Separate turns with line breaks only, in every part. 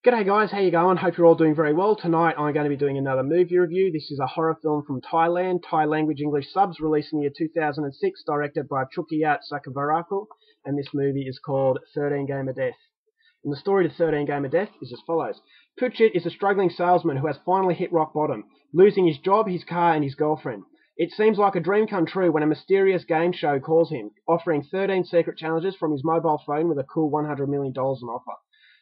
G'day guys, how you going? Hope you're all doing very well. Tonight I'm going to be doing another movie review. This is a horror film from Thailand, Thai language English subs, released in the year 2006, directed by Chukiyat Sakavarakul, and this movie is called 13 Game of Death. And the story to 13 Game of Death is as follows. Puchit is a struggling salesman who has finally hit rock bottom, losing his job, his car and his girlfriend. It seems like a dream come true when a mysterious game show calls him, offering 13 secret challenges from his mobile phone with a cool $100 million on offer.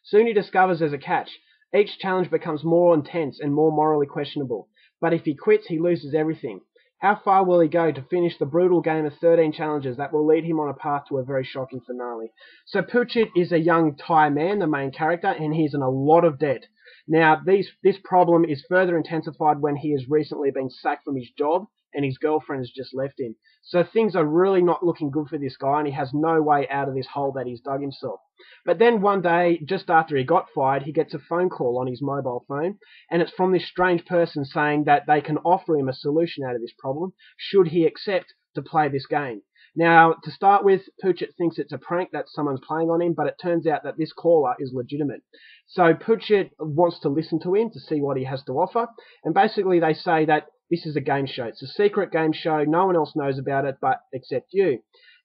Soon he discovers there's a catch. Each challenge becomes more intense and more morally questionable, but if he quits, he loses everything. How far will he go to finish the brutal game of 13 challenges that will lead him on a path to a very shocking finale? So Puchit is a young Thai man, the main character, and he's in a lot of debt. Now, this problem is further intensified when he has recently been sacked from his job and his girlfriend has just left him. So things are really not looking good for this guy, and he has no way out of this hole that he's dug himself. But then one day, just after he got fired, he gets a phone call on his mobile phone, and it's from this strange person saying that they can offer him a solution out of this problem, should he accept to play this game. Now, to start with, Puchit thinks it's a prank that someone's playing on him, but it turns out that this caller is legitimate. So Puchit wants to listen to him to see what he has to offer, and basically they say that this is a game show. It's a secret game show. No one else knows about it but except you.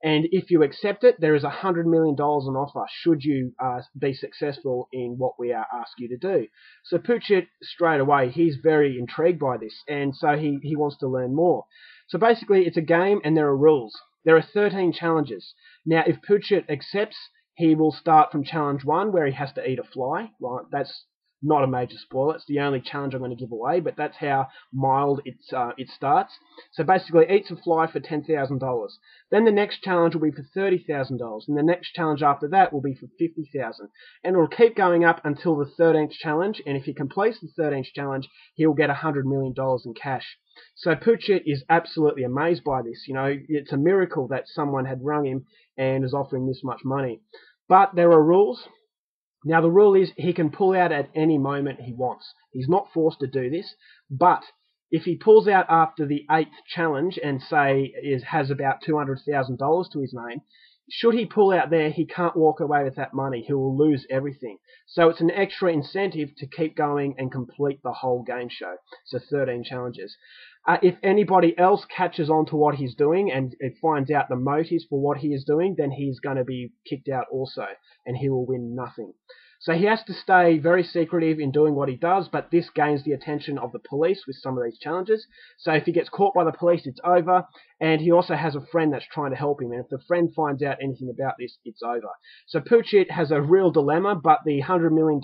And if you accept it, there is $100 million on offer should you be successful in what we ask you to do. So Puchit, straight away, he's very intrigued by this, and so he wants to learn more. So basically, it's a game and there are rules. There are 13 challenges. Now, if Puchit accepts, he will start from challenge 1, where he has to eat a fly. Right? That's not a major spoiler. It's the only challenge I'm going to give away, but that's how mild it starts. So basically, eats a fly for $10,000. Then the next challenge will be for $30,000, and the next challenge after that will be for $50,000. And it'll keep going up until the 13th challenge, and if he completes the 13th challenge, he'll get $100 million in cash. So Puchit is absolutely amazed by this. You know, it's a miracle that someone had rung him and is offering this much money. But there are rules. Now, the rule is he can pull out at any moment he wants. He's not forced to do this, but if he pulls out after the 8th challenge and, say, has about $200,000 to his name, should he pull out there, he can't walk away with that money. He will lose everything. So it's an extra incentive to keep going and complete the whole game show. So 13 challenges. If anybody else catches on to what he's doing and finds out the motives for what he is doing, then he's going to be kicked out also, and he will win nothing. So he has to stay very secretive in doing what he does, but this gains the attention of the police with some of these challenges. So if he gets caught by the police, it's over, and he also has a friend that's trying to help him, and if the friend finds out anything about this, it's over. So Puchit has a real dilemma, but the $100 million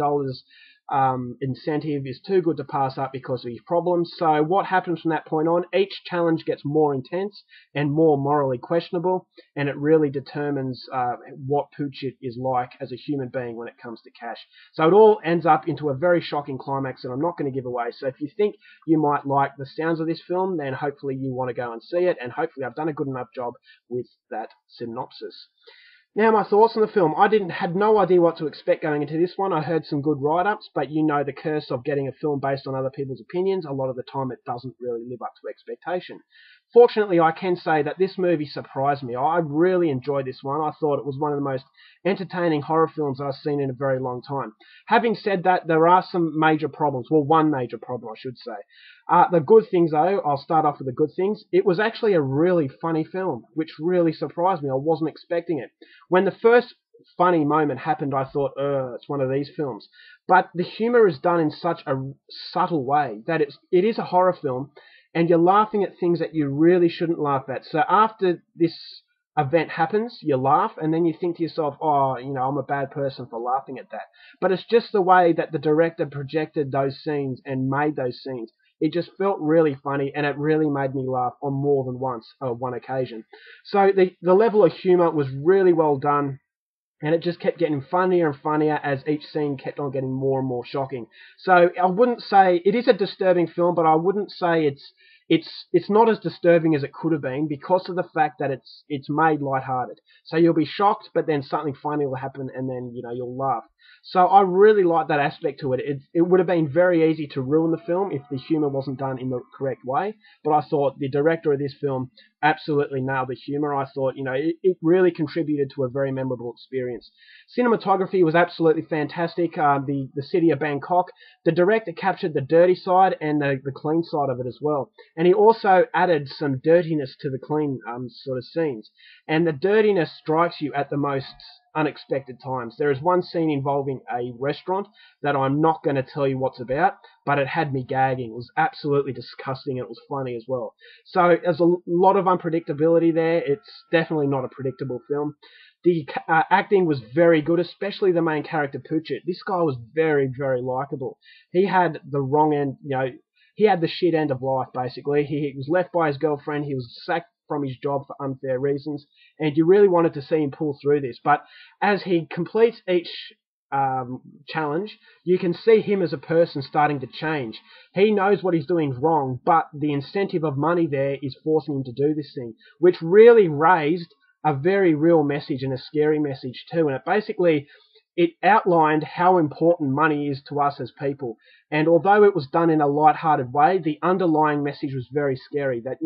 incentive is too good to pass up because of his problems. So what happens from that point on? Each challenge gets more intense and more morally questionable, and it really determines what Puchit is like as a human being when it comes to cash. So it all ends up into a very shocking climax that I'm not going to give away. So if you think you might like the sounds of this film, then hopefully you want to go and see it, and hopefully I've done a good enough job with that synopsis. Now, my thoughts on the film. I had no idea what to expect going into this one. I heard some good write-ups, but you know the curse of getting a film based on other people's opinions. A lot of the time it doesn't really live up to expectation. Fortunately, I can say that this movie surprised me. I really enjoyed this one. I thought it was one of the most entertaining horror films I've seen in a very long time. Having said that, there are some major problems. Well, one major problem, I should say. The good things, though, I'll start off with the good things. It was actually a really funny film, which really surprised me. I wasn't expecting it. When the first funny moment happened, I thought, it's one of these films. But the humor is done in such a subtle way that it is a horror film, and you're laughing at things that you really shouldn't laugh at. So after this event happens, you laugh, and then you think to yourself, oh, you know, I'm a bad person for laughing at that. But it's just the way that the director projected those scenes and made those scenes. It just felt really funny, and it really made me laugh on more than one occasion. So the level of humor was really well done, and it just kept getting funnier and funnier as each scene kept on getting more and more shocking. So I wouldn't say it is a disturbing film, but I wouldn't say it's not as disturbing as it could have been because of the fact that it's made lighthearted. So you'll be shocked, but then something funny will happen, and then you'll laugh. So I really like that aspect to it. It would have been very easy to ruin the film if the humor wasn't done in the correct way. But I thought the director of this film absolutely nailed the humor. I thought, it really contributed to a very memorable experience. Cinematography was absolutely fantastic. The city of Bangkok, the director captured the dirty side and the clean side of it as well. And he also added some dirtiness to the clean sort of scenes. And the dirtiness strikes you at the most unexpected times. There is one scene involving a restaurant that I'm not going to tell you what's about, but it had me gagging. It was absolutely disgusting, and it was funny as well. So there's a lot of unpredictability there. It's definitely not a predictable film. The acting was very good, especially the main character, Puchet. This guy was very, very likable. He had the wrong end, he had the shit end of life, basically. He was left by his girlfriend. He was sacked from his job for unfair reasons, and you really wanted to see him pull through this. But as he completes each challenge, you can see him as a person starting to change. He knows what he's doing is wrong, but the incentive of money there is forcing him to do this thing, which really raised a very real message and a scary message too. And it outlined how important money is to us as people. And although it was done in a light-hearted way, the underlying message was very scary, that,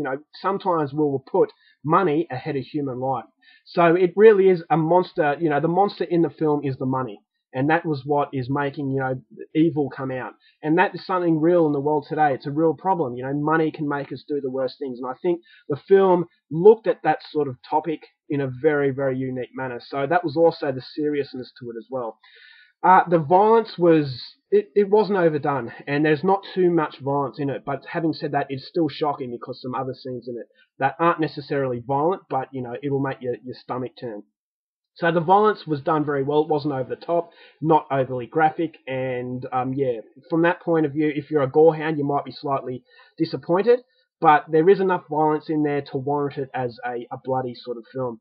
sometimes we will put money ahead of human life. So it really is a monster. The monster in the film is the money. And that was what is making, evil come out. And that is something real in the world today. It's a real problem. Money can make us do the worst things. And I think the film looked at that sort of topic in a very, very unique manner. So that was also the seriousness to it as well. The violence it wasn't overdone, and there's not too much violence in it. But having said that, it's still shocking because some other scenes in it that aren't necessarily violent, but, it'll make your stomach turn. So the violence was done very well. It wasn't over the top, not overly graphic, and from that point of view, if you're a gorehound, you might be slightly disappointed, but there is enough violence in there to warrant it as a bloody sort of film.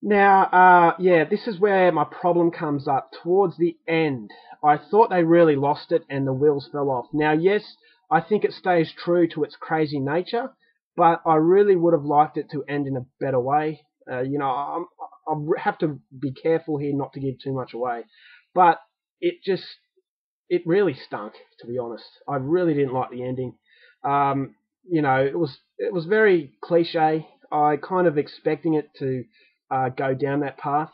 Now, this is where my problem comes up. Towards the end, I thought they really lost it and the wheels fell off. Now, yes, I think it stays true to its crazy nature, but I really would have liked it to end in a better way. I have to be careful here not to give too much away, but it really stunk, to be honest. I really didn't like the ending. It was very cliche. I kind of expecting it to go down that path.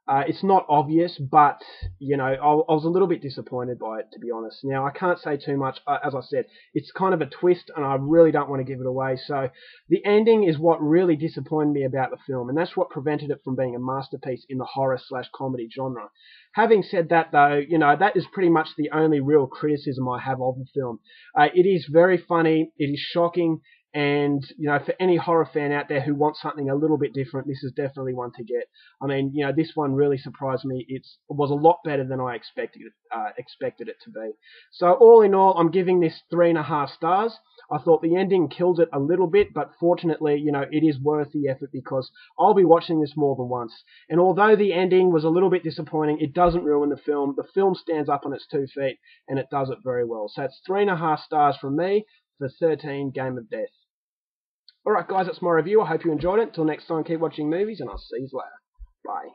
It's not obvious, but I was a little bit disappointed by it, to be honest. Now, I can't say too much. As I said, it's kind of a twist, and I really don't want to give it away. So the ending is what really disappointed me about the film, and that's what prevented it from being a masterpiece in the horror/comedy genre. Having said that, though, that is pretty much the only real criticism I have of the film. It is very funny. It is shocking. And, for any horror fan out there who wants something a little bit different, this is definitely one to get. I mean, this one really surprised me. It was a lot better than I expected it to be. So all in all, I'm giving this 3.5 stars. I thought the ending killed it a little bit, but fortunately, it is worth the effort because I'll be watching this more than once. And although the ending was a little bit disappointing, it doesn't ruin the film. The film stands up on its 2 feet, and it does it very well. So it's 3.5 stars from me for 13 Game of Death. Alright guys, that's my review. I hope you enjoyed it. Until next time, keep watching movies, and I'll see you later. Bye.